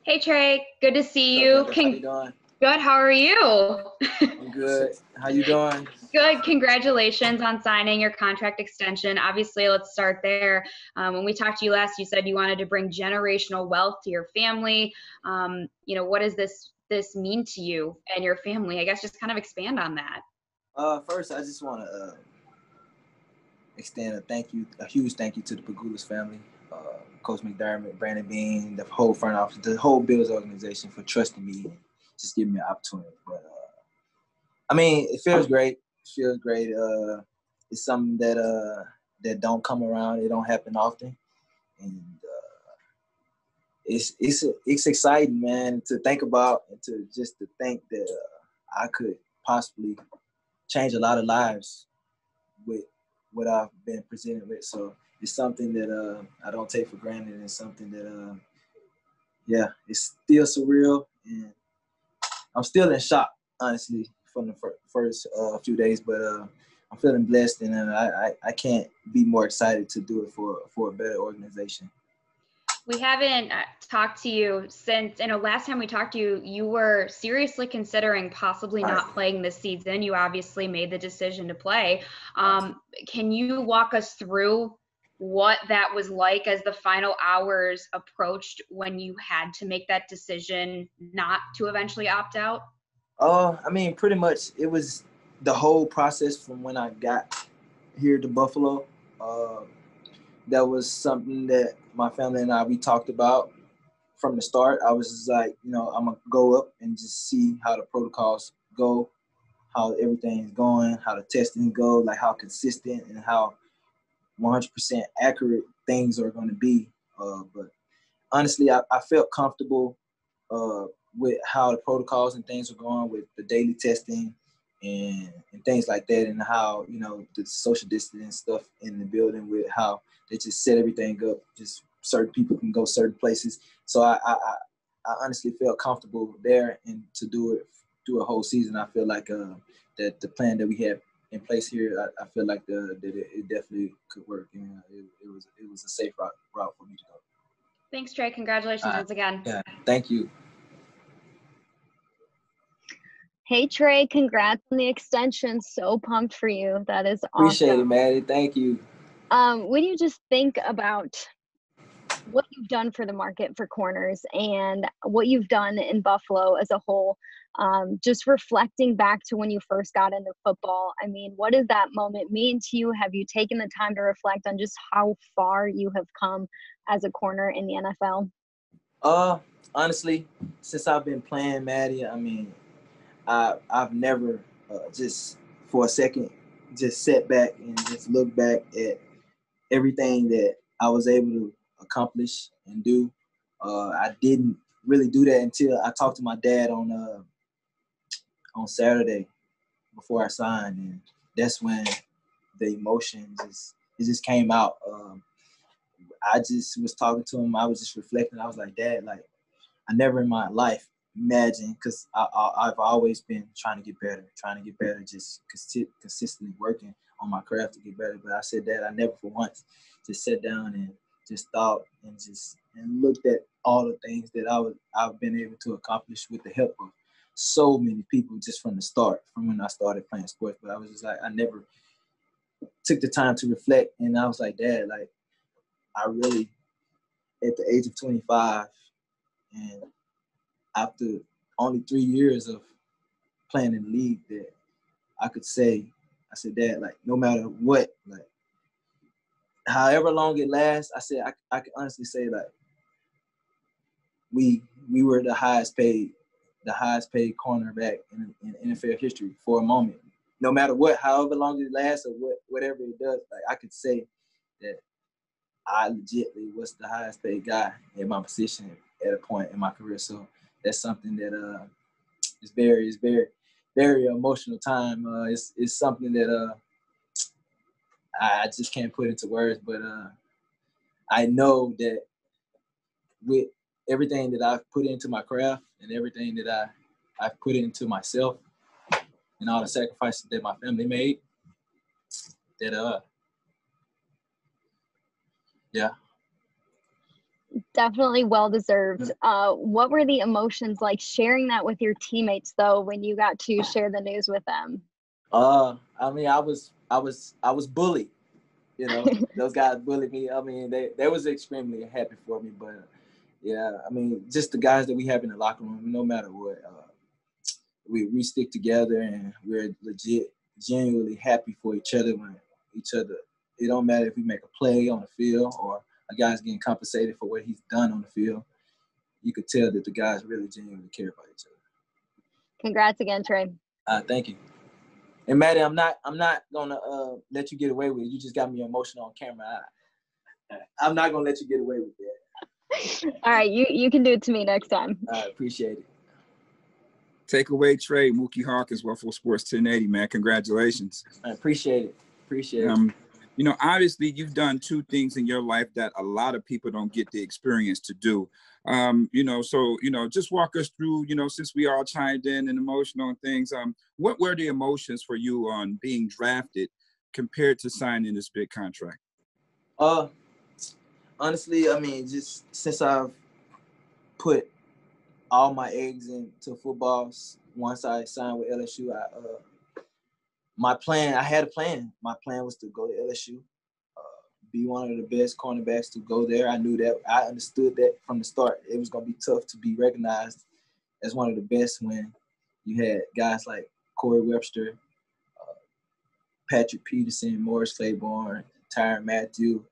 Hey Trey, good to see What's up, you. Brenda? How you doing? Good, how are you? I'm good. How you doing? Good, congratulations on signing your contract extension. Obviously, let's start there. When we talked to you last, you said you wanted to bring generational wealth to your family. What does this mean to you and your family? I guess just kind of expand on that. First, I just want to extend a huge thank you to the Pagulas family, Coach McDermott, Brandon Bean, the whole front office, the whole Bills organization for trusting me and just giving me an opportunity. But it feels great. It feels great. It's something that don't come around. It don't happen often, and it's exciting, man, to think about and to think that I could possibly change a lot of lives with what I've been presented with. So it's something that I don't take for granted. It's something that, it's still surreal. And I'm still in shock, honestly, from the first few days. But I'm feeling blessed, and I can't be more excited to do it for a better organization. We haven't talked to you since, last time we talked to you, you were seriously considering possibly not playing this season. You obviously made the decision to play. Can you walk us through what that was like as the final hours approached when you had to make that decision not to eventually opt out? Pretty much it was the whole process from when I got here to Buffalo. That was something that my family and we talked about from the start. I was just like, I'm going to go up and just see how the protocols go, how everything's going, how the testing go, like how consistent and how 100% accurate things are going to be. But honestly, I felt comfortable with how the protocols and things are going with the daily testing and things like that, and how, the social distancing stuff in the building with how they just set everything up. Just certain people can go certain places. So I honestly felt comfortable there, and to do it through a whole season, I feel like that the plan that we have in place here, I feel like that it definitely could work. And it was a safe route for me to go. Thanks, Trey. Congratulations once again. Yeah, thank you. Hey, Trey, congrats on the extension. So pumped for you. That is awesome. Appreciate it, Maddie. Thank you. When you just think about what you've done for the market for corners and what you've done in Buffalo as a whole, just reflecting back to when you first got into football, what does that moment mean to you? Have you taken the time to reflect on just how far you have come as a corner in the NFL? Honestly, since I've been playing, Maddie, I've never just for a second just sat back and just looked back at everything that I was able to accomplish and do. I didn't really do that until I talked to my dad on Saturday before I signed, and that's when the emotion just came out. I just was talking to him. I was just reflecting. I was like, Dad, like, I never in my life imagined, because I've always been trying to get better, just consistently working on my craft to get better. But I said, Dad, I never for once just sat down and just thought and looked at all the things that I've been able to accomplish with the help of so many people just from the start, from when I started playing sports. But I was just like, I never took the time to reflect. And I was like, Dad, like, I really, at the age of 25, and after only 3 years of playing in the league, that I said, Dad, like, no matter what, like, however long it lasts, I said, I can honestly say, like, we were the highest paid cornerback in NFL history for a moment. No matter what, however long it lasts or whatever it does, like, I could say that I legitimately was the highest paid guy in my position at a point in my career. So that's something that is very, very emotional time. It's something that I just can't put into words, but I know that with everything that I've put into my craft and everything that I've put into myself and all the sacrifices that my family made, that Definitely well deserved. What were the emotions like sharing that with your teammates though when you got to share the news with them? I mean, I was bullied. You know, those guys bullied me. I mean, they was extremely happy for me. But yeah, I mean, just the guys that we have in the locker room, no matter what, we stick together and we're legit, genuinely happy for each other when each other. It don't matter if we make a play on the field or a guy's getting compensated for what he's done on the field. You could tell that the guys really genuinely care about each other. Congrats again, Trey. Thank you. And Maddie, I'm not gonna let you get away with it. You just got me emotional on camera. I'm not gonna let you get away with that. All right, you can do it to me next time. I appreciate it. Take away Trey, Mookie Hawkins, Buffalo Sports 1080, man. Congratulations. I appreciate it. You know, obviously you've done two things in your life that a lot of people don't get the experience to do. You know, so, you know, just walk us through, you know, since we all chimed in and emotional and things, what were the emotions for you on being drafted compared to signing this big contract? Honestly, I mean, just since I've put all my eggs into football, once I signed with LSU, I had a plan. My plan was to go to LSU, be one of the best cornerbacks to go there. I knew that. I understood that from the start. It was going to be tough to be recognized as one of the best when you had guys like Corey Webster, Patrick Peterson, Morris Claiborne, Tyrann Mathieu.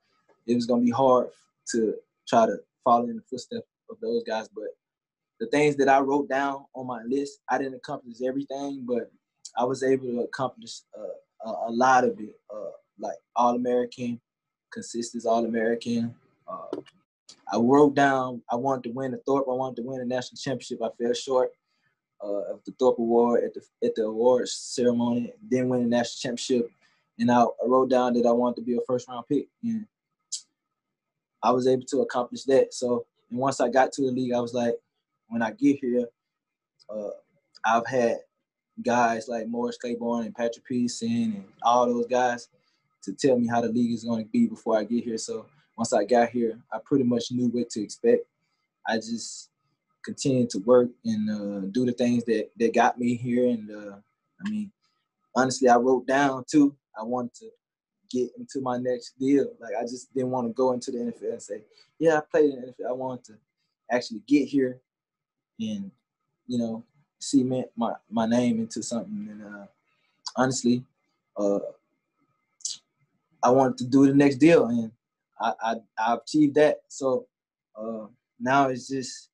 It was going to be hard to try to follow in the footsteps of those guys. But the things that I wrote down on my list, I didn't accomplish everything, but I was able to accomplish a lot of it, like All-American, consistent All-American. I wrote down I wanted to win the Thorpe. I wanted to win a national championship. I fell short of the Thorpe Award at the awards ceremony. Didn't win the national championship, and I wrote down that I wanted to be a first-round pick, and I was able to accomplish that. So, and once I got to the league, I was like, when I get here, I've had guys like Morris Claiborne and Patrick Peterson and all those guys to tell me how the league is going to be before I get here. So once I got here, I pretty much knew what to expect. I just continued to work and do the things that got me here. And I mean, honestly, I wrote down too, I wanted to get into my next deal. Like, I just didn't want to go into the NFL and say, yeah, I played in the NFL. I wanted to actually get here and, you know, cement my name into something. And honestly, I wanted to do the next deal, and I achieved that. So now it's just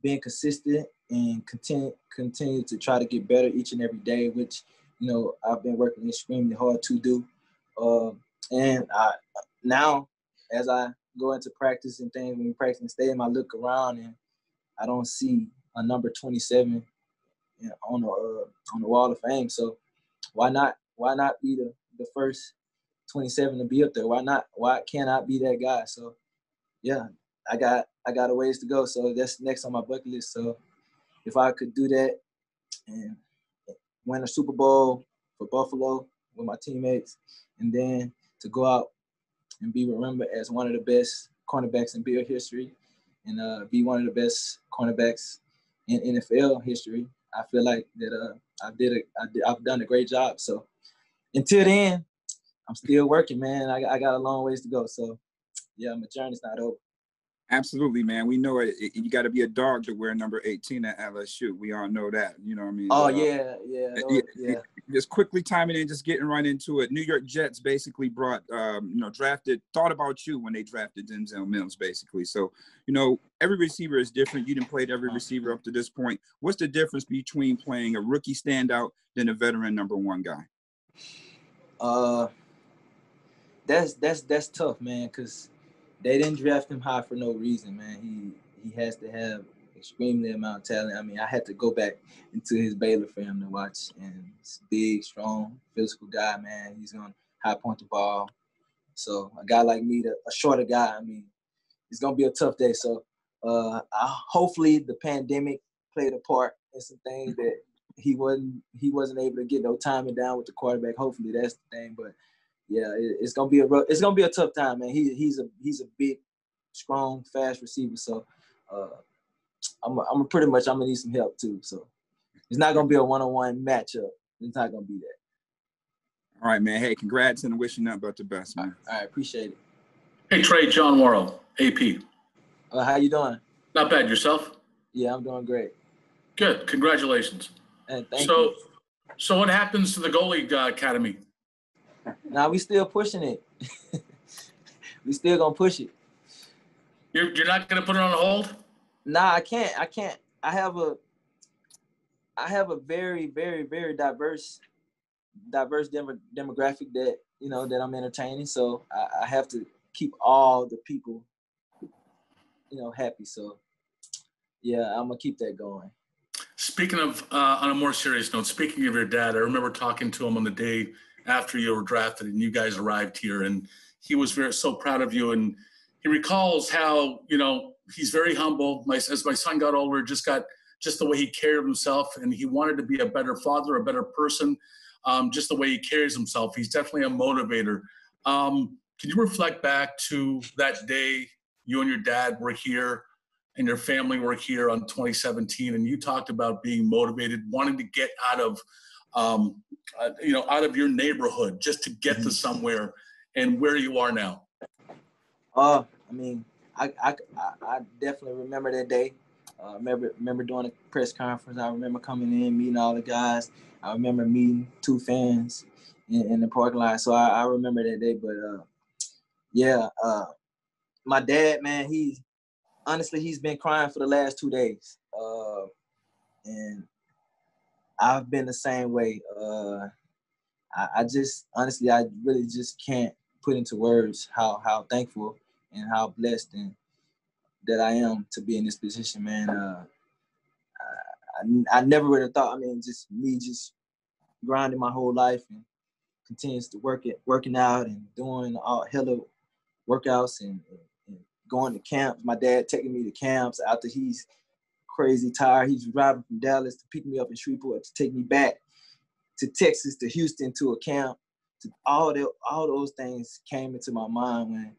being consistent and continue to try to get better each and every day, which, you know, I've been working extremely hard to do. And now, as I go into practice and things, when we practice in the stadium, I look around and I don't see a number 27 on the wall of fame. So why not be the first 27 to be up there? Why can't I be that guy? So yeah, I got a ways to go. So that's next on my bucket list. So if I could do that and win a Super Bowl for Buffalo with my teammates, and then to go out and be remembered as one of the best cornerbacks in Bill history, and be one of the best cornerbacks in NFL history, I feel like that I've done a great job. So until then, I'm still working, man. I got a long ways to go. So yeah, my journey's not over. Absolutely, man. We know it. You got to be a dog to wear number 18 at LSU. We all know that. You know what I mean? Oh, yeah. Just quickly timing in, just getting right into it. New York Jets basically thought about you when they drafted Denzel Mims, basically. So, you know, every receiver is different. You didn't play every receiver up to this point. What's the difference between playing a rookie standout than a veteran number one guy? That's tough, man, because they didn't draft him high for no reason, man. He has to have extremely amount of talent. I mean, I had to go back into his Baylor film to watch, and he's a big, strong, physical guy, man. He's going to high point the ball. So a guy like me, a shorter guy, I mean, it's going to be a tough day. So hopefully the pandemic played a part in some things that he wasn't able to get no timing down with the quarterback. Hopefully that's the thing, but yeah, it's gonna be a tough time, man. He's a big strong, fast receiver. So I'm pretty much I'm gonna need some help too. So it's not gonna be a one-on-one matchup. It's not gonna be that. All right, man. Hey, congrats and wishing nothing but the best, man. All right, appreciate it. Hey, Trey, John Morrow, AP. How you doing? Not bad. Yourself? Yeah, I'm doing great. Good. Congratulations. And thank you. So what happens to the goalie academy? Now we still pushing it. We still gonna push it. You're not gonna put it on hold? Nah, I can't. I have a very, very, very diverse demographic that that I'm entertaining. So I have to keep all the people happy. So yeah, I'm gonna keep that going. Speaking of, on a more serious note, speaking of your dad, I remember talking to him on the day after you were drafted and you guys arrived here, and he was so proud of you. And he recalls how, he's very humble. As my son got older, just the way he carried himself, and he wanted to be a better father, a better person, just the way he carries himself. He's definitely a motivator. Can you reflect back to that day you and your dad were here and your family were here on 2017, and you talked about being motivated, wanting to get out of your neighborhood just to get to somewhere, and where you are now? I mean, I definitely remember that day. Remember doing a press conference. I remember coming in, meeting all the guys. I remember meeting 2 fans in the parking lot. So I remember that day. But my dad, man, he's been crying for the last 2 days. And I've been the same way. I really just can't put into words how thankful and how blessed and that I am to be in this position, man. I never would have thought. I mean, just grinding my whole life and continues to working out and doing all hella workouts and going to camps. My dad taking me to camps after he's crazy tired. He's driving from Dallas to pick me up in Shreveport to take me back to Texas, to Houston, to a camp. All those things came into my mind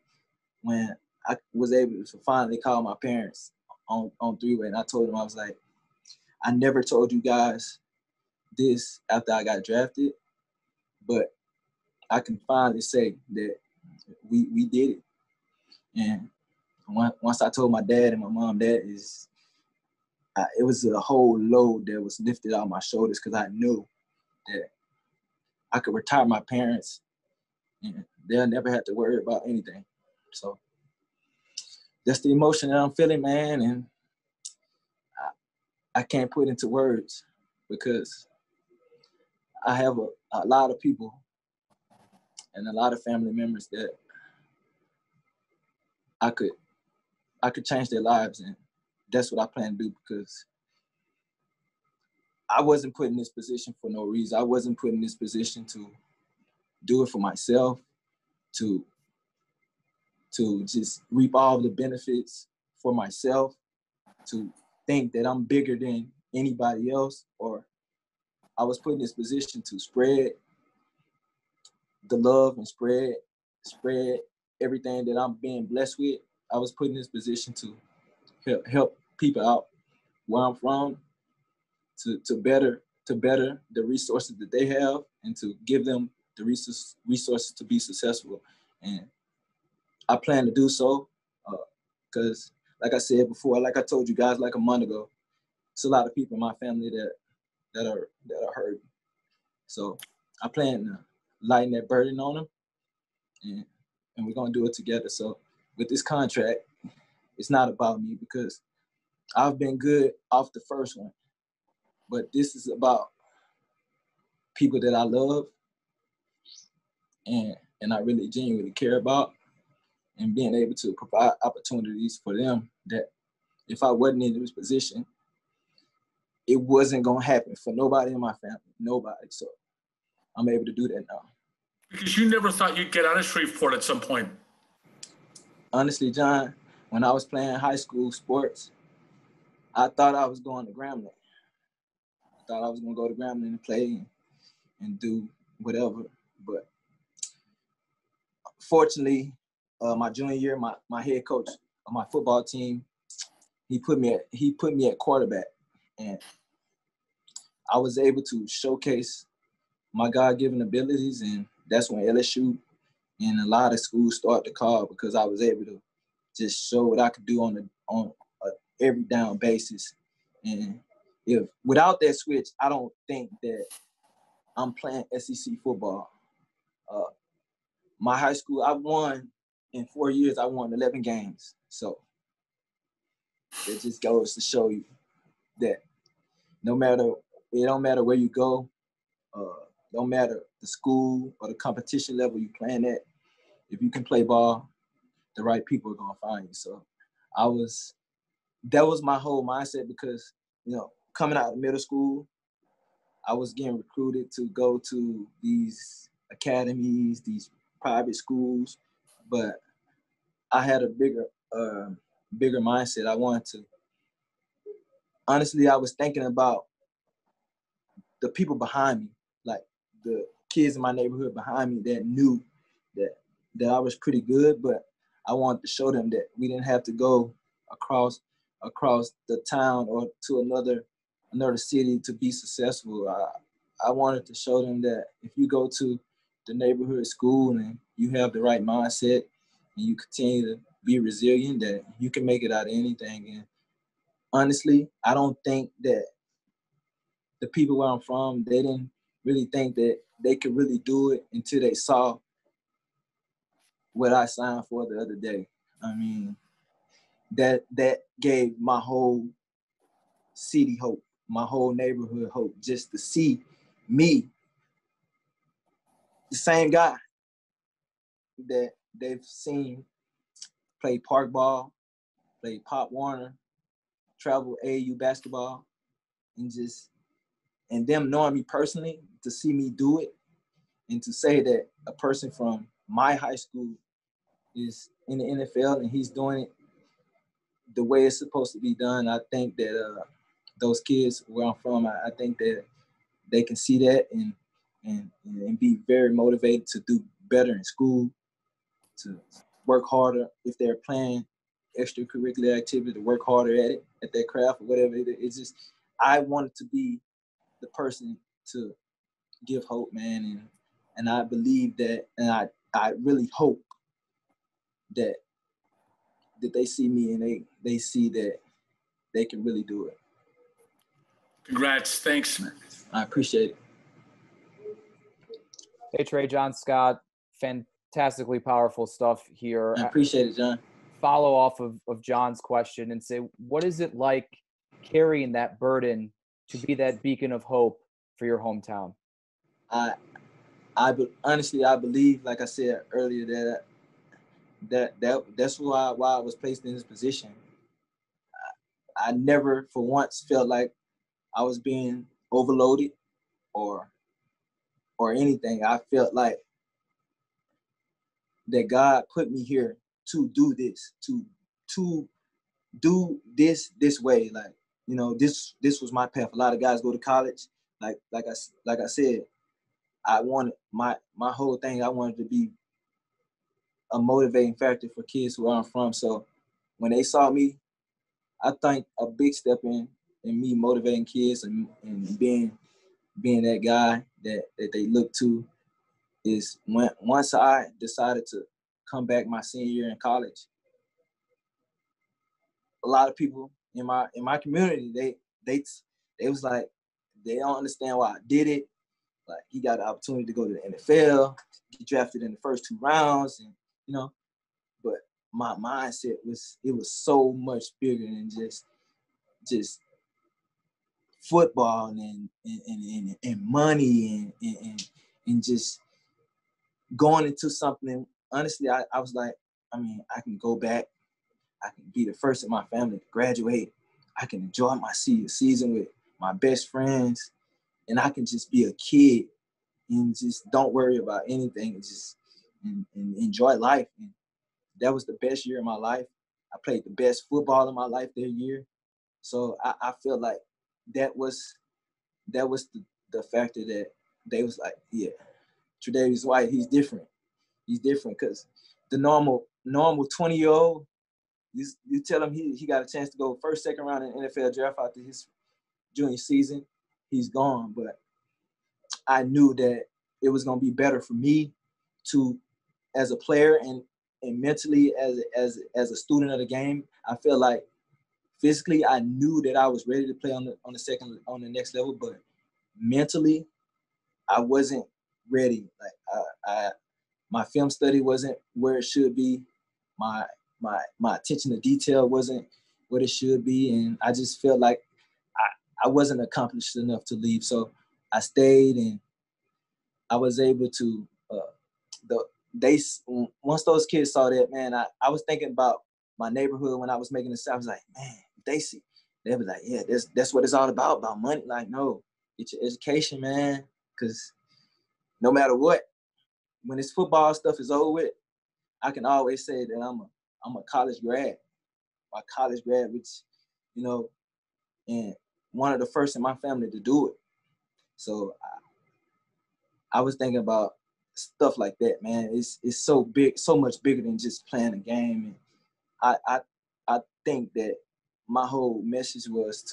when I was able to finally call my parents on 3-way, and I told them, I was like, I never told you guys this after I got drafted, but I can finally say that we did it. And once I told my dad and my mom that, it was a whole load that was lifted off my shoulders, because I knew that I could retire my parents and they'll never have to worry about anything. So that's the emotion that I'm feeling, man, and I can't put into words, because I have a lot of people and a lot of family members that I could change their lives, and that's what I plan to do, because I wasn't put in this position for no reason. I wasn't put in this position to do it for myself, to just reap all the benefits for myself, to think that I'm bigger than anybody else, or I was put in this position to spread the love and spread everything that I'm being blessed with. I was put in this position to help people out where I'm from, to better the resources that they have, and to give them the resources to be successful. And I plan to do so, because like I said before, like I told you guys like a month ago, it's a lot of people in my family that are hurting. So I plan to lighten that burden on them, and we're gonna do it together. So with this contract, it's not about me, because I've been good off the first one, but this is about people that I love and I really genuinely care about, and being able to provide opportunities for them that if I wasn't in this position, it wasn't gonna happen for nobody in my family, nobody. So I'm able to do that now. Because you never thought you'd get out of Shreveport at some point. Honestly, John, when I was playing high school sports, I thought I was going to Grambling. I thought I was gonna go to Grambling and play and do whatever. But fortunately, my junior year, my head coach of my football team, he put me at quarterback, and I was able to showcase my God-given abilities, and that's when LSU and a lot of schools started to call, because I was able to just show what I could do on a every down basis. And if without that switch, I don't think that I'm playing SEC football. My high school, I won in 4 years. I won 11 games. So it just goes to show you that it don't matter where you go, don't matter the school or the competition level you playing at. If you can play ball, the right people are gonna find you. So that was my whole mindset, because coming out of middle school, I was getting recruited to go to these academies, these private schools, but I had a bigger mindset. I wanted to. Honestly, I was thinking about the people behind me, like the kids in my neighborhood behind me that knew that I was pretty good, but I wanted to show them that we didn't have to go across the town or to another city to be successful. I wanted to show them that if you go to the neighborhood school and you have the right mindset and you continue to be resilient, that you can make it out of anything. And honestly, I don't think that the people where I'm from, they didn't really think that they could really do it until they saw what I signed for the other day. I mean, that gave my whole city hope, my whole neighborhood hope, just to see me, the same guy that they've seen play park ball, play Pop Warner, travel AAU basketball, and them knowing me personally, to see me do it, and to say that a person from my high school is in the NFL and he's doing it the way it's supposed to be done. I think that those kids where I'm from, I think that they can see that and be very motivated to do better in school, to work harder if they're playing extracurricular activity, to work harder at it, at their craft or whatever. It's just, I wanted to be the person to give hope, man, and I believe that, and I really hope that they see me and they see that they can really do it. Congrats. Thanks. I appreciate it. Hey, Trey, John Scott, fantastically powerful stuff here. I appreciate it, John. Follow off of John's question and say, what is it like carrying that burden to be that beacon of hope for your hometown? Honestly, I believe, like I said earlier, that's why I was placed in this position. I never for once felt like I was being overloaded or anything. I felt like that God put me here to do this, to do this way. Like, this was my path. A lot of guys go to college. Like I said, I wanted my whole thing. I wanted to be a motivating factor for kids where I'm from. So when they saw me, I think a big step in me motivating kids and being that guy that they look to is once I decided to come back my senior year in college. A lot of people in my community, they was like, they don't understand why I did it. Like, he got the opportunity to go to the NFL, get drafted in the first 2 rounds, and but my mindset was so much bigger than just football and money and just going into something. Honestly, I was like, I mean, I can go back. I can be the first in my family to graduate. I can enjoy my season with my best friends, and I can just be a kid and just don't worry about anything and just and enjoy life. And that was the best year of my life. I played the best football in my life that year. So I feel like that was the factor that they was like, yeah, Tre'Davious White, he's different. He's different, because the normal 20-year-old, You tell him he got a chance to go first, second round in the NFL draft after his junior season, he's gone. But I knew that it was going to be better for me to, as a player and mentally as a student of the game. I feel like physically I knew that I was ready to play on the next level, but mentally I wasn't ready. Like my film study wasn't where it should be. My attention to detail wasn't what it should be, and I just felt like I wasn't accomplished enough to leave. So I stayed, and I was able to. Once those kids saw that, man, I was thinking about my neighborhood when I was making this. I was like, man, they was like, yeah, that's what it's all about money. Like, no, get your education, man, because no matter what, when this football stuff is over with, I can always say that I'm a college grad. My college grad, which, and one of the first in my family to do it. So I was thinking about stuff like that, man. It's so big, so much bigger than just playing a game. And I think that my whole message was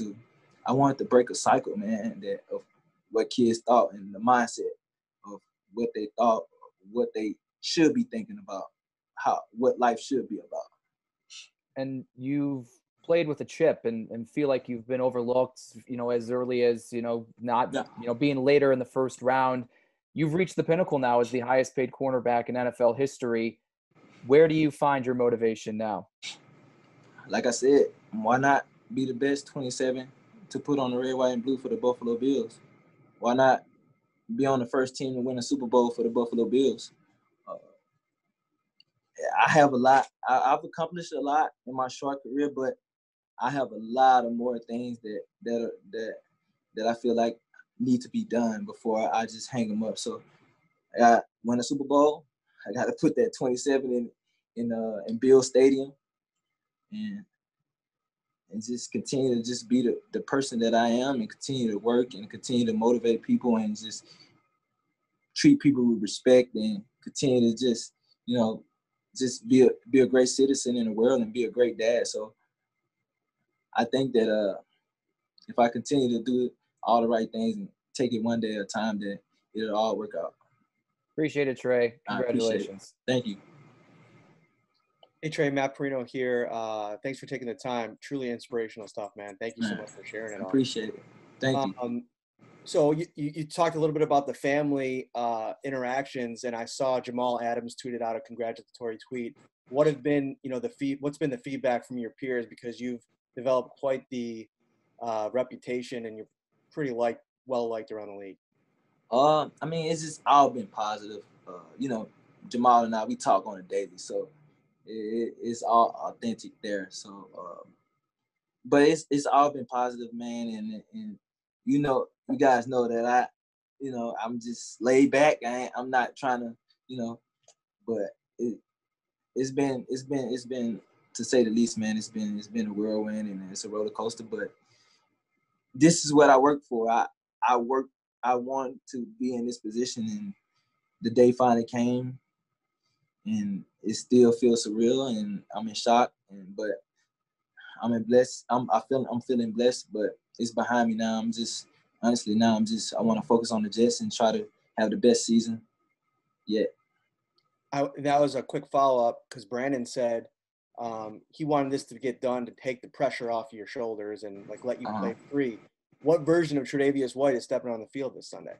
I wanted to break a cycle, man, of what kids thought and the mindset of what they thought, what they should be thinking about, what life should be about. And you've played with a chip and feel like you've been overlooked, as early as, not, being later in the first round. You've reached the pinnacle now as the highest paid cornerback in NFL history. Where do you find your motivation now? Like I said, why not be the best 27 to put on the red, white, and blue for the Buffalo Bills? Why not be on the first team to win a Super Bowl for the Buffalo Bills? I have a lot. I've accomplished a lot in my short career, but I have a lot of more things that I feel like need to be done before I just hang them up. So I got win a Super Bowl. I got to put that 27 in Bill Stadium, and just continue to just be the person that I am, and continue to work and continue to motivate people and just treat people with respect and continue to just just be a great citizen in the world and be a great dad. So I think that if I continue to do all the right things and take it one day at a time, then it'll all work out. Appreciate it, Trey. Congratulations. Thank you. Hey, Trey, Matt Perino here. Thanks for taking the time. Truly inspirational stuff, man. Thank you so much for sharing it all. Appreciate it. Thank you. So you talked a little bit about the family interactions, and I saw Jamal Adams tweeted out a congratulatory tweet. What have been, what's been the feedback from your peers, because you've developed quite the reputation and you're pretty well liked around the league? I mean, it's just all been positive. Jamal and I, we talk on a daily, so it's all authentic there. So, but it's all been positive, man, and you guys know that I'm just laid back. I'm not trying to, but it's been to say the least, man. It's been a whirlwind and it's a roller coaster, but this is what I work for. I want to be in this position, and the day finally came, and it still feels surreal, and I'm in shock, but I'm blessed. I'm feeling blessed, but it's behind me now. I want to focus on the Jets and try to have the best season yet. That was a quick follow-up, because Brandon said he wanted this to get done to take the pressure off of your shoulders and let you play free. What version of Tre'Davious White is stepping on the field this Sunday?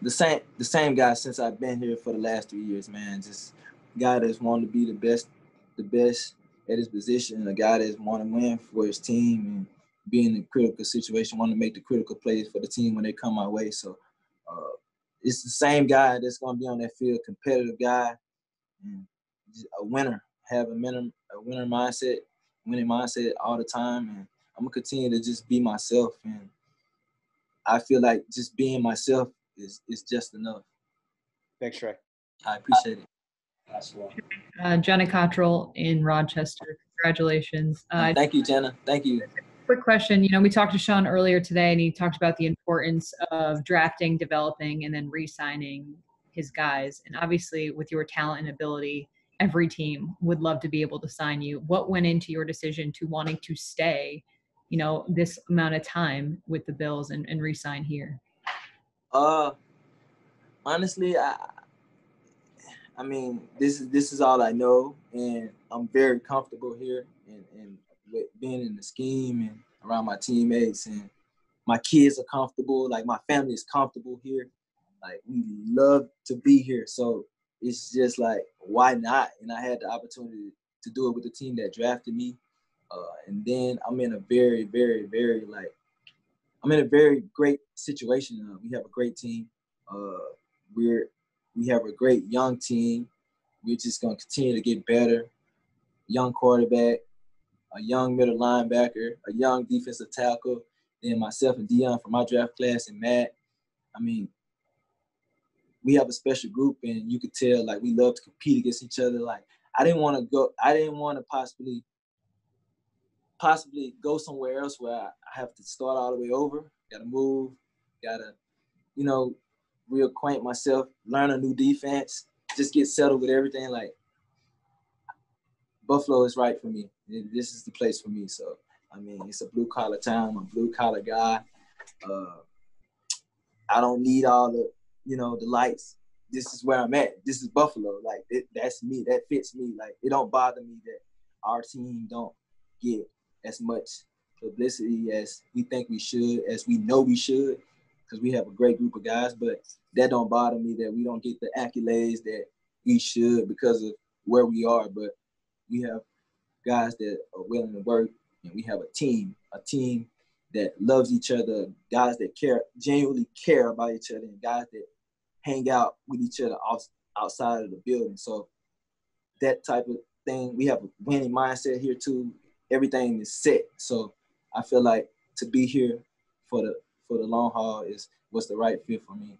The same guy since I've been here for the last 3 years, man. Just a guy that's wanted to be the best at his position, a guy that's want to win for his team and be in a critical situation, want to make the critical plays for the team when they come my way. So it's the same guy that's going to be on that field, competitive guy, and a winner, have a winning mindset all the time. And I'm going to continue to just be myself. And I feel like just being myself is just enough. Thanks, Trey. I appreciate it. That's well. Jenna Cottrell in Rochester. Congratulations. Thank you, Jenna. Thank you. Quick question. We talked to Sean earlier today, and he talked about the importance of drafting, developing, and then re-signing his guys. And obviously, with your talent and ability, every team would love to be able to sign you. What went into your decision to wanting to stay, you know, this amount of time with the Bills and re-sign here? Honestly, I mean, this is all I know, and I'm very comfortable here, and with being in the scheme and around my teammates, and my kids are comfortable. Like, my family is comfortable here. Like, we love to be here, so it's just like, why not? And I had the opportunity to do it with the team that drafted me, and then I'm in a very, very, very I'm in a very great situation. We have a great team. We have a great young team. We're just going to continue to get better. Young quarterback, a young middle linebacker, a young defensive tackle, then myself and Dion from my draft class, and Matt. I mean, we have a special group, and you could tell, like, we love to compete against each other. Like, I didn't want to possibly go somewhere else where I have to start all the way over. Got to move, got to, you know, reacquaint myself, learn a new defense, just get settled with everything. Like, Buffalo is right for me. This is the place for me. So, I mean, it's a blue-collar town. I'm a blue-collar guy. I don't need all the, the lights. This is where I'm at. This is Buffalo. Like, that's me. That fits me. Like, it don't bother me that our team don't get as much publicity as we think we should, as we know we should, because we have a great group of guys. But that don't bother me that we don't get the accolades that we should because of where we are. But we have guys that are willing to work, and we have a team that loves each other, guys that genuinely care about each other, and guys that hang out with each other outside of the building. So that type of thing, we have a winning mindset here too. Everything is set. So I feel like to be here for the long haul was the right fit for me.